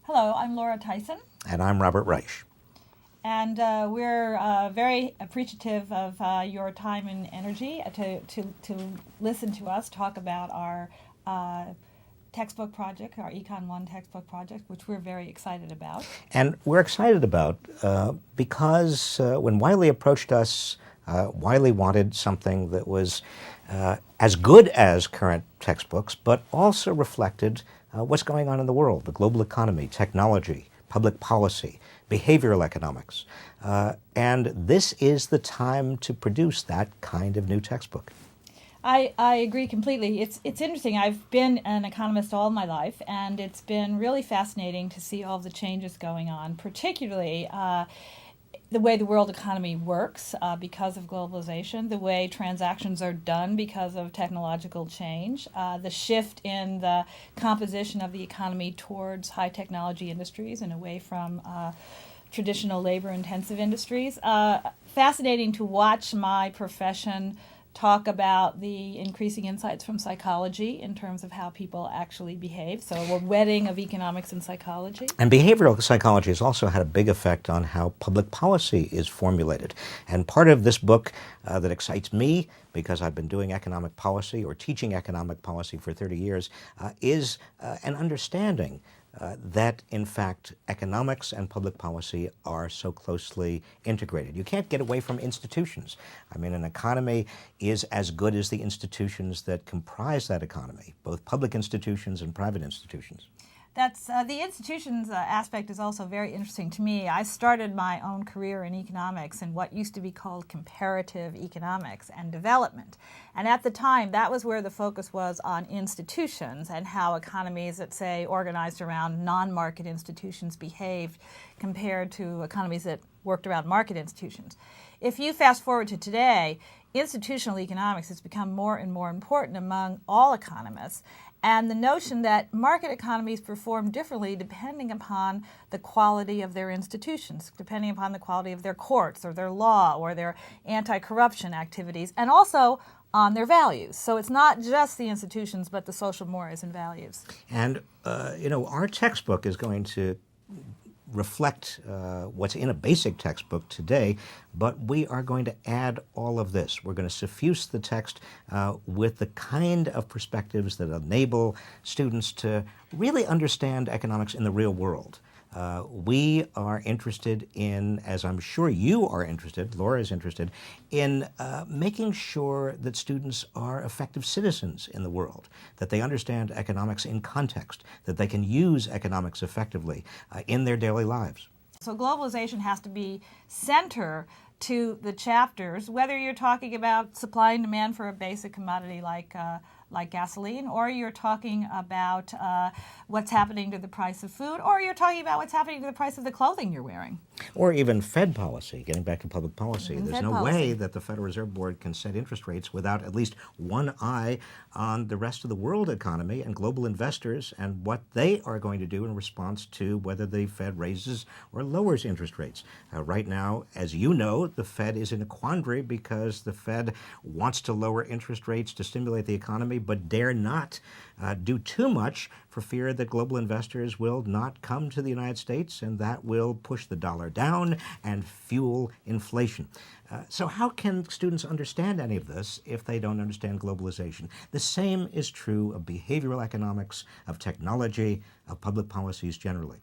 Hello, I'm Laura Tyson. And I'm Robert Reich. And we're very appreciative of your time and energy to listen to us talk about our textbook project, our Econ 1 textbook project, which we're very excited about. And we're excited about because when Wiley approached us, Wiley wanted something that was as good as current textbooks, but also reflected what's going on in the world, the global economy, technology, public policy, behavioral economics. And this is the time to produce that kind of new textbook. I agree completely. It's interesting. I've been an economist all my life, and it's been really fascinating to see all the changes going on, particularly the way the world economy works because of globalization, the way transactions are done because of technological change, the shift in the composition of the economy towards high technology industries and away from traditional labor-intensive industries. Fascinating to watch my profession talk about the increasing insights from psychology in terms of how people actually behave. So a wedding of economics and psychology. And behavioral psychology has also had a big effect on how public policy is formulated. And part of this book that excites me, because I've been doing economic policy or teaching economic policy for 30 years, is an understanding that, in fact, economics and public policy are so closely integrated. You can't get away from institutions. I mean, an economy is as good as the institutions that comprise that economy, both public institutions and private institutions. That's the institutions aspect is also very interesting to me. I started my own career in economics in what used to be called comparative economics and development. And at the time, that was where the focus was on institutions and how economies that, say, organized around non-market institutions behaved compared to economies that worked around market institutions. If you fast forward to today, institutional economics has become more and more important among all economists. And the notion that market economies perform differently depending upon the quality of their institutions, depending upon the quality of their courts or their law or their anti-corruption activities, and also on their values. So it's not just the institutions, but the social mores and values. And, our textbook is going to reflect what's in a basic textbook today, but we are going to add all of this. We're going to suffuse the text with the kind of perspectives that enable students to really understand economics in the real world. We are interested in, as I'm sure you are interested, Laura is interested, in making sure that students are effective citizens in the world, that they understand economics in context, that they can use economics effectively in their daily lives. So globalization has to be center to the chapters, whether you're talking about supply and demand for a basic commodity like gasoline, or you're talking about what's happening to the price of food, or you're talking about what's happening to the price of the clothing you're wearing. Or even Fed policy, getting back to public policy. Even There's Fed no policy. way that the Federal Reserve Board can set interest rates without at least one eye on the rest of the world economy and global investors and what they are going to do in response to whether the Fed raises or lowers interest rates. Right now, as you know, the Fed is in a quandary because the Fed wants to lower interest rates to stimulate the economy, but dare not do too much for fear that global investors will not come to the United States, and that will push the dollar down and fuel inflation. So how can students understand any of this if they don't understand globalization? The same is true of behavioral economics, of technology, of public policies generally.